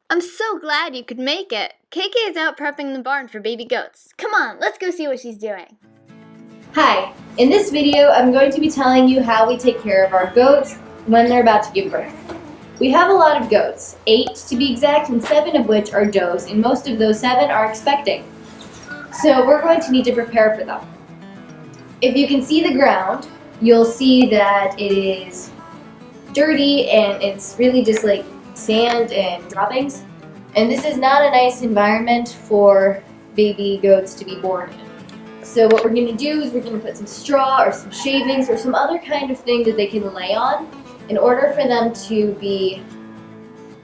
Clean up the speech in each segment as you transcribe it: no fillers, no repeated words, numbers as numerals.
I'm so glad you could make it. KK is out prepping the barn for baby goats. Come on, let's go see what she's doing. Hi, in this video I'm going to be telling you how we take care of our goats when they're about to give birth. We have a lot of goats, 8 to be exact, and 7 of which are does, and most of those 7 are expecting. So we're going to need to prepare for them. If you can see the ground, you'll see that it is dirty and it's really just like sand and droppings. And this is not a nice environment for baby goats to be born in. So what we're going to do is we're going to put some straw or some shavings or some other kind of thing that they can lay on in order for them to be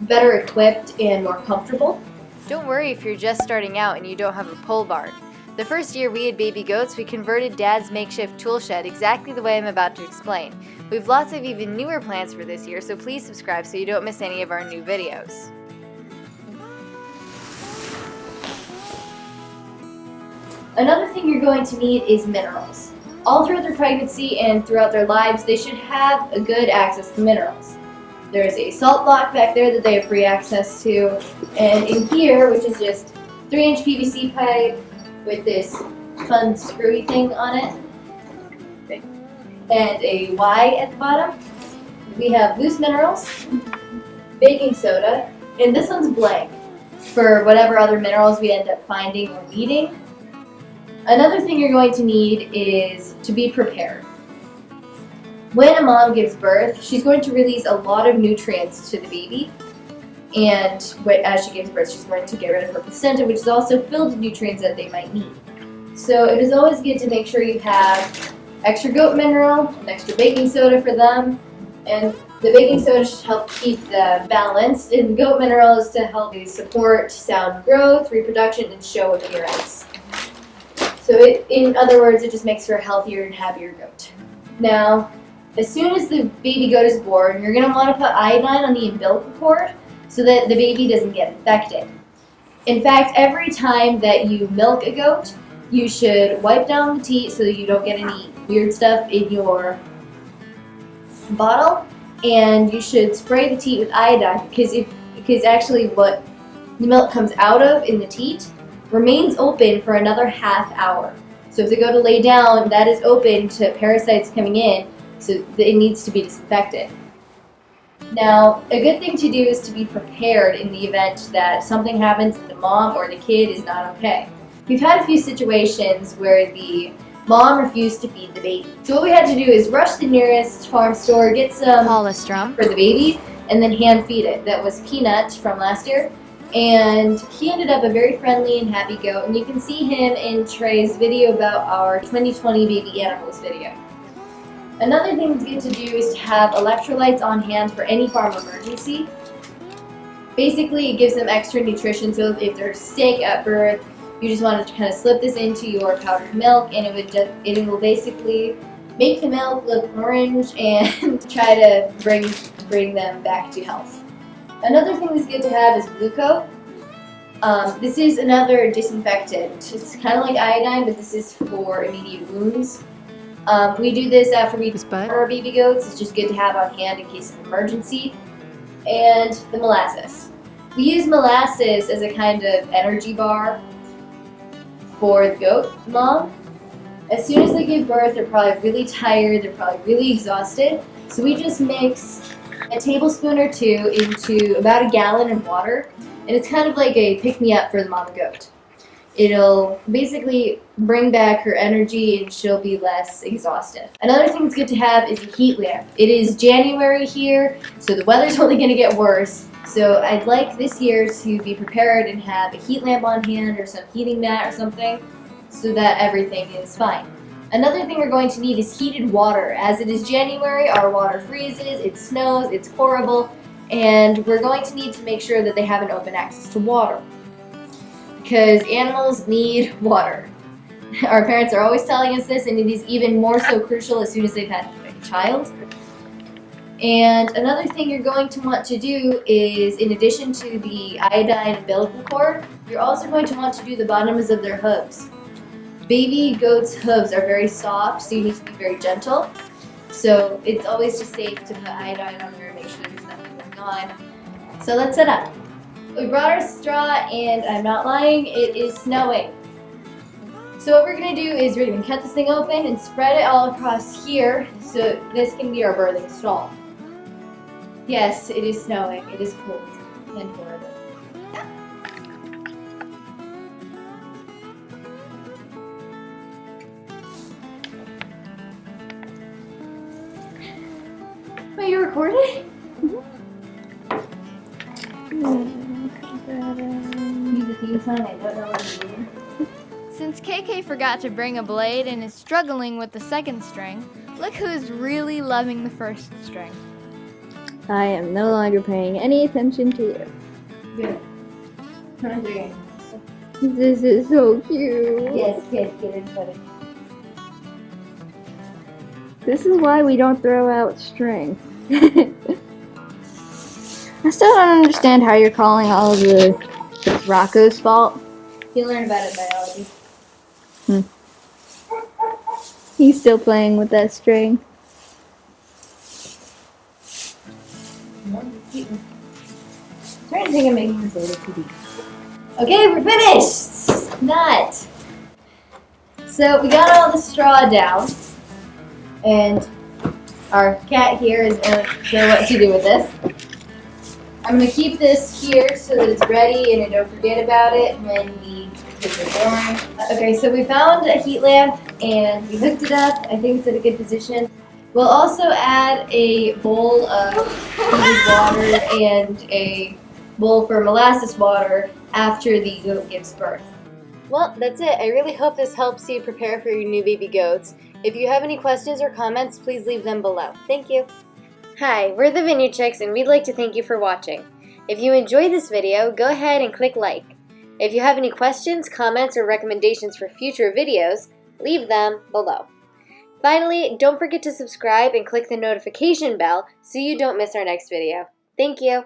better equipped and more comfortable. Don't worry if you're just starting out and you don't have a pole barn. The first year we had baby goats, we converted Dad's makeshift tool shed exactly the way I'm about to explain. We have lots of even newer plans for this year, so please subscribe so you don't miss any of our new videos. Another thing you're going to need is minerals. All throughout their pregnancy and throughout their lives, they should have a good access to minerals. There's a salt block back there that they have free access to, and in here, which is just 3-inch PVC pipe with this fun screwy thing on it, and a Y at the bottom. We have loose minerals, baking soda, and this one's blank for whatever other minerals we end up finding or needing. Another thing you're going to need is to be prepared. When a mom gives birth, she's going to release a lot of nutrients to the baby, and as she gives birth, she's going to get rid of her placenta, which is also filled with nutrients that they might need. So it is always good to make sure you have extra goat mineral and extra baking soda for them, and the baking soda should help keep them balanced, and goat mineral is to help support sound growth, reproduction, and show appearance. So in other words, it just makes for a healthier and happier goat. Now, as soon as the baby goat is born, you're going to want to put iodine on the umbilical cord so that the baby doesn't get infected. In fact, every time that you milk a goat, you should wipe down the teat so that you don't get any weird stuff in your bottle, and you should spray the teat with iodine because actually what the milk comes out of in the teat remains open for another half hour. So if they go to lay down, that is open to parasites coming in, so it needs to be disinfected. Now, a good thing to do is to be prepared in the event that something happens and the mom or the kid is not okay. We've had a few situations where the mom refused to feed the baby. So what we had to do is rush the nearest farm store, get some Colostrum for the baby, and then hand feed it. That was Peanut from last year. And he ended up a very friendly and happy goat, and you can see him in Trie's video about our 2020 baby animals video. Another thing that's good to do is to have electrolytes on hand for any farm emergency. Basically, it gives them extra nutrition, so if they're sick at birth, you just want to kind of slip this into your powdered milk, and it will basically make the milk look orange and try to bring them back to health. Another thing that's good to have is blu-kote. This is another disinfectant. It's kind of like iodine, but this is for immediate wounds. We do this after we water our baby goats. It's just good to have on hand in case of emergency. And the molasses. We use molasses as a kind of energy bar for the goat mom. As soon as they give birth, they're probably really tired, they're probably really exhausted. So we just mix a tablespoon or 2 into about a gallon of water, and it's kind of like a pick-me-up for the mama goat. It'll basically bring back her energy and she'll be less exhausted. Another thing that's good to have is a heat lamp. It is January here, so the weather's only going to get worse. So I'd like this year to be prepared and have a heat lamp on hand or some heating mat or something so that everything is fine. Another thing we're going to need is heated water. As it is January, our water freezes, it snows, it's horrible, and we're going to need to make sure that they have an open access to water, because animals need water. Our parents are always telling us this, and it is even more so crucial as soon as they've had a child. And another thing you're going to want to do is, in addition to the iodine umbilical cord, you're also going to want to do the bottoms of their hooves. Baby goats' hooves are very soft, so you need to be very gentle. So it's always just safe to put iodine on there and make sure there's nothing going on. So let's set up. We brought our straw, and I'm not lying, it is snowing. So what we're gonna do is we're gonna cut this thing open and spread it all across here so this can be our birthing stall. Yes, it is snowing. It is cold and horrible. Are you recording? Use the theme song. I don't know what I'm doing. Since KK forgot to bring a blade and is struggling with the second string, look who's really loving the first string. I am no longer paying any attention to you. Good. Turn it again. This is so cute. Yes, get it funny. This is why we don't throw out string. I still don't understand how you're calling all of this Rocco's fault. You learn about it in biology. He's still playing with that string. I'm trying to think of making this a little too deep. Okay, we're finished! Not. So we got all the straw down, and our cat here is going to know what to do with this. I'm going to keep this here so that it's ready and I don't forget about it when we take it going. Okay, so we found a heat lamp and we hooked it up. I think it's at a good position. We'll also add a bowl of heated water and a bowl for molasses water after the goat gives birth. Well, that's it. I really hope this helps you prepare for your new baby goats. If you have any questions or comments, please leave them below. Thank you. Hi, we're the Vineyard Chicks, and we'd like to thank you for watching. If you enjoyed this video, go ahead and click like. If you have any questions, comments, or recommendations for future videos, leave them below. Finally, don't forget to subscribe and click the notification bell so you don't miss our next video. Thank you.